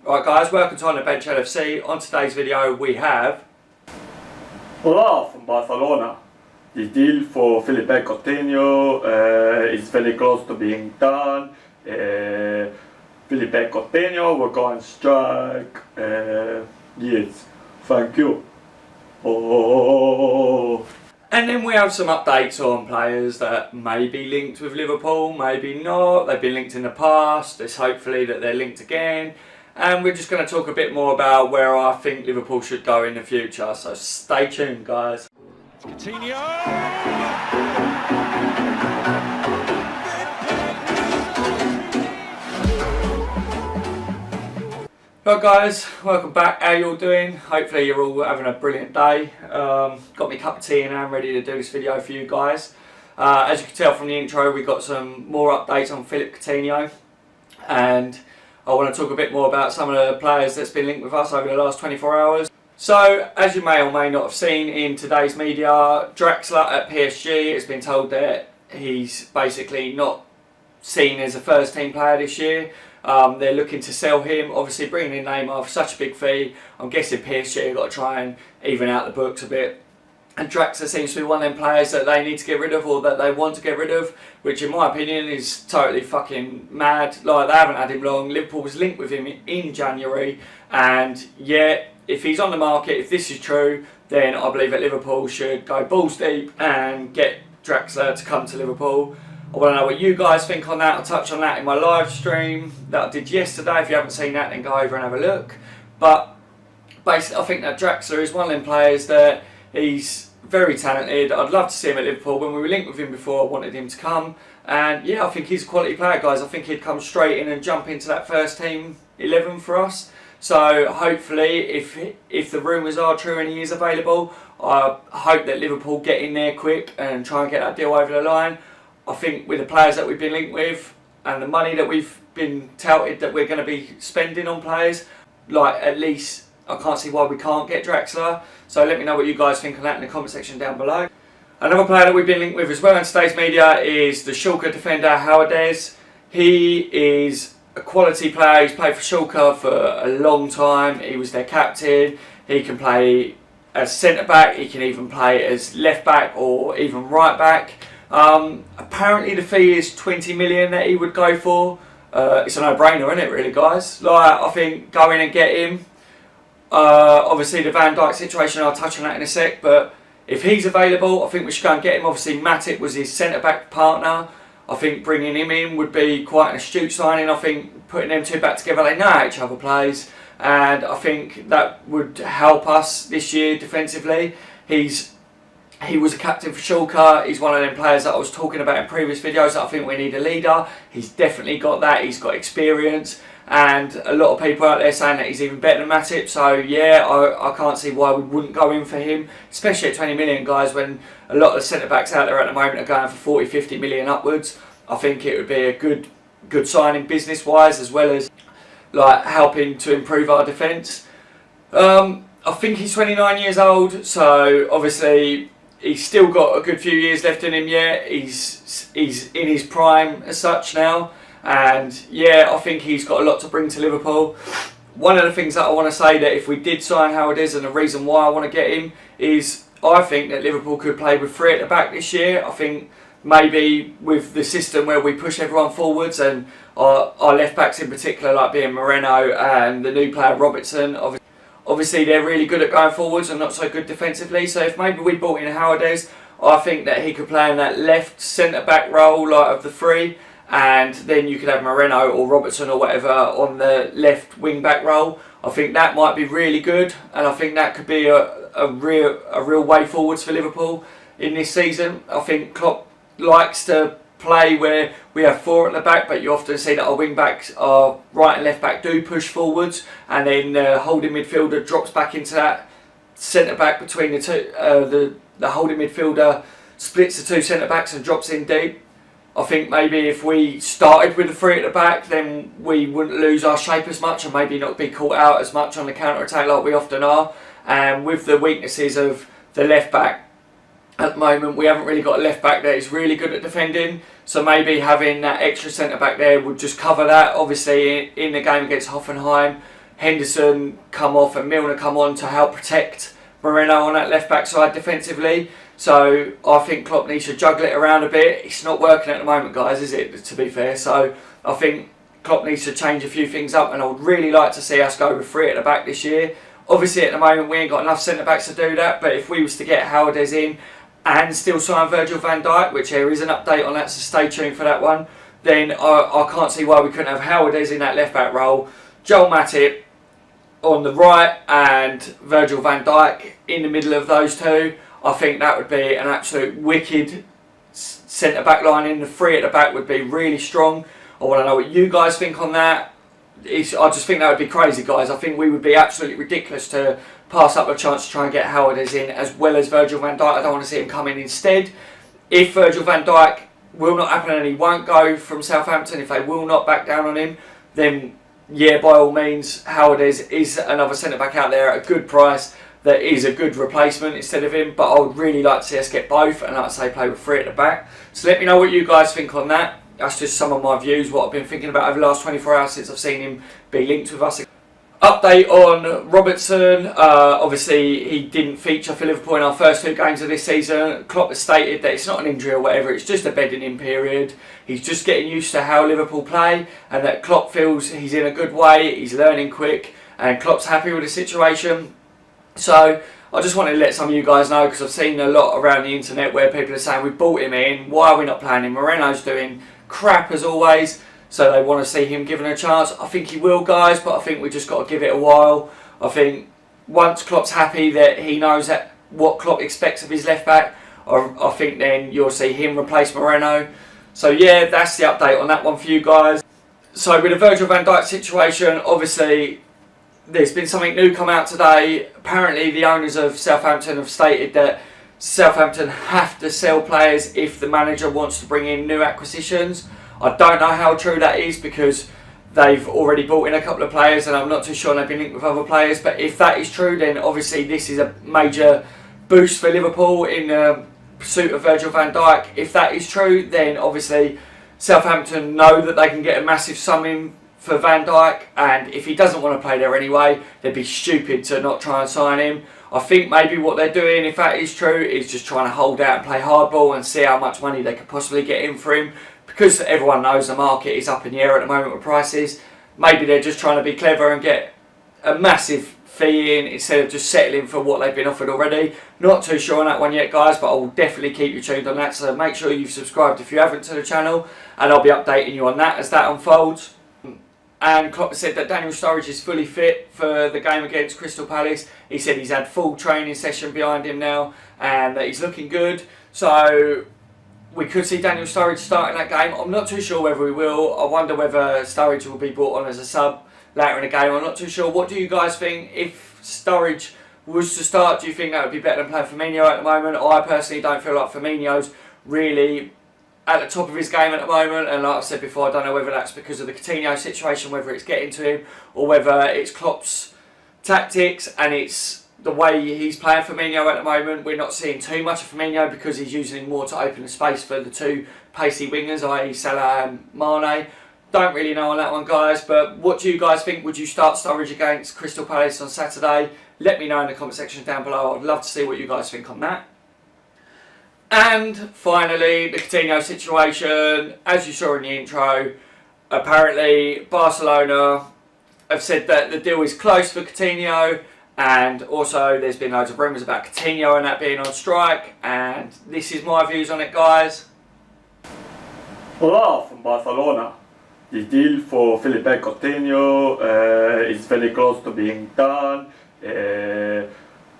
Right guys, welcome to On the Bench LFC. On today's video we have... Hola from Barcelona. The deal for Felipe Coutinho is very close to being done. Felipe Coutinho will go on strike. Yes, thank you. Oh. And then we have some updates on players that may be linked with Liverpool, maybe not. They've been linked in the past. It's hopefully that they're linked again. And we're just going to talk a bit more about where I think Liverpool should go in the future. So stay tuned, guys. Coutinho! Right guys, welcome back. How you all doing? Hopefully you're all having a brilliant day. Got me a cup of tea and I'm ready to do this video for you guys. As you can tell from the intro, we got some more updates on Philippe Coutinho, and I want to talk a bit more about some of the players that's been linked with us over the last 24 hours. So, as you may or may not have seen in today's media, DRAXLER at PSG has been told that he's basically not seen as a first team player this year. They're looking to sell him, obviously bringing in Neymar for such a big fee. I'm guessing PSG have got to try and even out the books a bit. And DRAXLER seems to be one of them players that they need to get rid of, or that they want to get rid of, which in my opinion is totally fucking mad. Like, they haven't had him long. Liverpool was linked with him in January, and yeah, if he's on the market, if this is true, then I believe that Liverpool should go balls deep and get DRAXLER to come to Liverpool. I want to know what you guys think on that. I'll touch on that in my live stream that I did yesterday. If you haven't seen that, then go over and have a look. But basically, I think that DRAXLER is one of them players that he's very talented. I'd love to see him at Liverpool. When we were linked with him before, I wanted him to come. And yeah, I think he's a quality player, guys. I think he'd come straight in and jump into that first team 11 for us. So hopefully, if the rumours are true and he is available, I hope that Liverpool get in there quick and try and get that deal over the line. I think with the players that we've been linked with and the money that we've been touted that we're going to be spending on players, like, at least I can't see why we can't get DRAXLER. So let me know what you guys think on that in the comment section down below. Another player that we've been linked with as well in today's media is the Schalke defender HOWEDES. He is a quality player. He's played for Schalke for a long time. He was their captain. He can play as centre back. He can even play as left back or even right back. Apparently the fee is 20 million that he would go for. It's a no-brainer, isn't it, really, guys? Like, I think go in and get him. Obviously the Van Dijk situation, I'll touch on that in a sec, but if he's available, I think we should go and get him. Obviously Matip was his centre-back partner. I think bringing him in would be quite an astute signing. I think putting them two back together, they know how each other plays, and I think that would help us this year defensively. He was a captain for Schalke. He's one of them players that I was talking about in previous videos that I think we need a leader. He's definitely got that. He's got experience, and a lot of people out there saying that he's even better than Matip. So yeah, I can't see why we wouldn't go in for him, especially at 20 million, guys, when a lot of the centre-backs out there at the moment are going for 40, 50 million upwards. I think it would be a good signing business-wise, as well as like helping to improve our defence. I think he's 29 years old, so obviously he's still got a good few years left in him yet. He's in his prime as such now, and yeah, I think he's got a lot to bring to Liverpool. One of the things that I want to say, that if we did sign HOWEDES, and the reason why I want to get him is I think that Liverpool could play with three at the back this year. I think maybe with the system where we push everyone forwards, and our left backs in particular, like being Moreno and the new player Robertson, obviously they're really good at going forwards and not so good defensively. So if maybe we brought in HOWEDES, I think that he could play in that left centre-back role, like, of the three, and then you could have Moreno or Robertson or whatever on the left wing-back role. I think that might be really good, and I think that could be a real way forwards for Liverpool in this season. I think Klopp likes to play where we have four at the back, but you often see that our wing backs, our right and left back, do push forwards, and then the holding midfielder drops back into that centre back between the two. The holding midfielder splits the two centre backs and drops in deep. I think maybe if we started with the three at the back, then we wouldn't lose our shape as much and maybe not be caught out as much on the counter attack like we often are. And with the weaknesses of the left back, at the moment we haven't really got a left back that is really good at defending, so maybe having that extra centre back there would just cover that. Obviously in the game against Hoffenheim, Henderson come off and Milner come on to help protect Moreno on that left back side defensively. So I think Klopp needs to juggle it around a bit. It's not working at the moment, guys, is it, to be fair? So I think Klopp needs to change a few things up, and I would really like to see us go with 3 at the back this year. Obviously at the moment we ain't got enough centre backs to do that, but if we was to get HOWEDES in and still sign Virgil van Dijk, which there is an update on that, so stay tuned for that one, then I can't see why we couldn't have HOWEDES in that left back role, Joel Matip on the right and Virgil van Dijk in the middle of those two. I think that would be an absolute wicked centre back line in. The 3 at the back would be really strong. I want to know what you guys think on that. I just think that would be crazy, guys. I think we would be absolutely ridiculous to pass up a chance to try and get HOWEDES in as well as Virgil van Dijk. I don't want to see him come in instead. If Virgil van Dijk will not happen and he won't go from Southampton, if they will not back down on him, then yeah, by all means, HOWEDES is another centre back out there at a good price that is a good replacement instead of him. But I would really like to see us get both, and like I say, play with 3 at the back. So let me know what you guys think on that. That's just some of my views, what I've been thinking about over the last 24 hours since I've seen him be linked with us. Update on Robertson. Obviously, he didn't feature for Liverpool in our first 2 games of this season. Klopp has stated that it's not an injury or whatever, it's just a bedding in period. He's just getting used to how Liverpool play, and that Klopp feels he's in a good way, he's learning quick, and Klopp's happy with the situation. So I just wanted to let some of you guys know, because I've seen a lot around the internet where people are saying we bought him in, why are we not playing him? Moreno's doing crap as always, so they want to see him given a chance. I think he will, guys, but I think we just got to give it a while. I think once Klopp's happy that he knows that what Klopp expects of his left back, I think then you'll see him replace Moreno. So yeah, that's the update on that one for you guys. So with the Virgil van Dijk situation, obviously there's been something new come out today. Apparently the owners of Southampton have stated that Southampton have to sell players if the manager wants to bring in new acquisitions. I don't know how true that is, because they've already brought in a couple of players and I'm not too sure they've been linked with other players. But if that is true, then obviously this is a major boost for Liverpool in the pursuit of Virgil van Dijk. If that is true, then obviously Southampton know that they can get a massive sum in for Van Dijk, and if he doesn't want to play there anyway, they'd be stupid to not try and sign him. I think maybe what they're doing, if that is true, is just trying to hold out and play hardball and see how much money they could possibly get in for him, because everyone knows the market is up in the air at the moment with prices. Maybe they're just trying to be clever and get a massive fee in instead of just settling for what they've been offered already. Not too sure on that one yet, guys, but I will definitely keep you tuned on that, so make sure you've subscribed if you haven't to the channel, and I'll be updating you on that as that unfolds. And Klopp said that Daniel Sturridge is fully fit for the game against Crystal Palace. He said he's had full training session behind him now and that he's looking good. So we could see Daniel Sturridge starting that game. I'm not too sure whether we will. I wonder whether Sturridge will be brought on as a sub later in the game. I'm not too sure. What do you guys think? If Sturridge was to start, do you think that would be better than playing Firmino at the moment? I personally don't feel like Firmino's really at the top of his game at the moment, and like I said before, I don't know whether that's because of the Coutinho situation, whether it's getting to him, or whether it's Klopp's tactics and it's the way he's playing Firmino at the moment. We're not seeing too much of Firmino because he's using him more to open the space for the 2 pacey wingers, i.e. Salah and Mane. Don't really know on that one, guys, but what do you guys think? Would you start Sturridge against Crystal Palace on Saturday? Let me know in the comment section down below. I'd love to see what you guys think on that. And finally, the Coutinho situation. As you saw in the intro, apparently Barcelona have said that the deal is close for Coutinho, and also there's been loads of rumours about Coutinho and that being on strike, and this is my views on it, guys. Hola from Barcelona. The deal for Felipe Coutinho is very close to being done.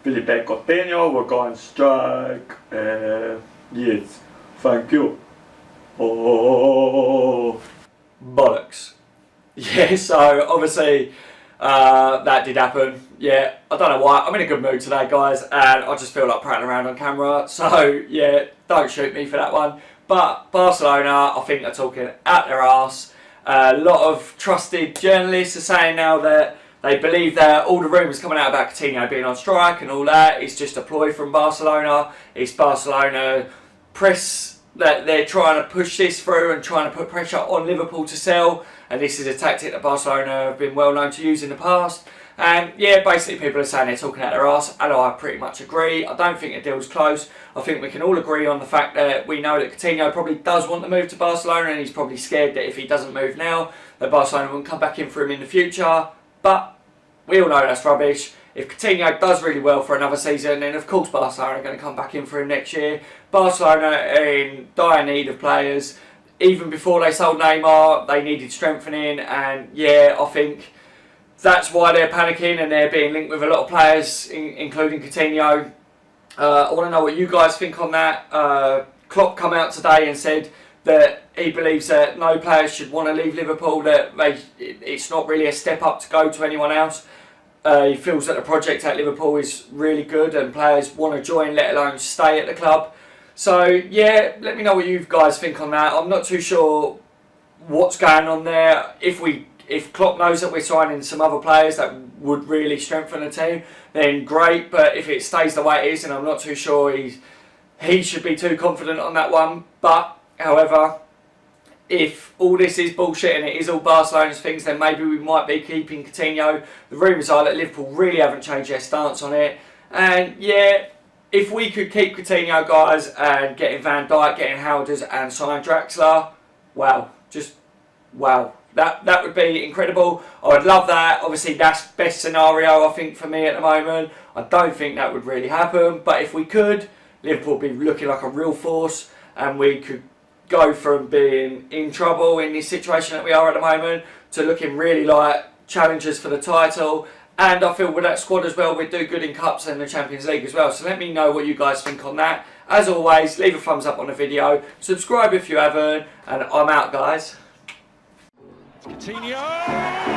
Felipe Coutinho will go on strike. Yes, thank you. Oh, bollocks. Yeah, so obviously that did happen. Yeah, I don't know why. I'm in a good mood today, guys, and I just feel like prattling around on camera. So yeah, don't shoot me for that one. But Barcelona, I think they're talking at their arse. A lot of trusted journalists are saying now that they believe that all the rumours coming out about Coutinho being on strike and all that is just a ploy from Barcelona. It's Barcelona press that they're trying to push this through and trying to put pressure on Liverpool to sell, and this is a tactic that Barcelona have been well known to use in the past. And yeah, basically people are saying they're talking out their arse, and I pretty much agree. I don't think the deal's close. I think we can all agree on the fact that we know that Coutinho probably does want to move to Barcelona, and he's probably scared that if he doesn't move now, that Barcelona won't come back in for him in the future. But we all know that's rubbish. If Coutinho does really well for another season, then of course Barcelona are going to come back in for him next year. Barcelona are in dire need of players. Even before they sold Neymar, they needed strengthening, and yeah, I think that's why they're panicking and they're being linked with a lot of players, including Coutinho. I want to know what you guys think on that. Klopp come out today and said that he believes that no players should want to leave Liverpool, that it's not really a step up to go to anyone else. He feels that the project at Liverpool is really good and players want to join, let alone stay at the club. So yeah, let me know what you guys think on that. I'm not too sure what's going on there. If Klopp knows that we're signing some other players that would really strengthen the team, then great. But if it stays the way it is, then I'm not too sure he should be too confident on that one. But however, if all this is bullshit and it is all Barcelona's things, then maybe we might be keeping Coutinho. The rumours are that Liverpool really haven't changed their stance on it. And yeah, if we could keep Coutinho, guys, and getting Van Dijk, getting HOWEDES and sign DRAXLER, wow, just wow. That would be incredible. I would love that. Obviously, that's best scenario, I think, for me at the moment. I don't think that would really happen. But if we could, Liverpool would be looking like a real force, and we could go from being in trouble in this situation that we are at the moment to looking really like challengers for the title. And I feel with that squad as well, we'd do good in Cups and the Champions League as well. So let me know what you guys think on that. As always, leave a thumbs up on the video. Subscribe if you haven't. And I'm out, guys. Coutinho!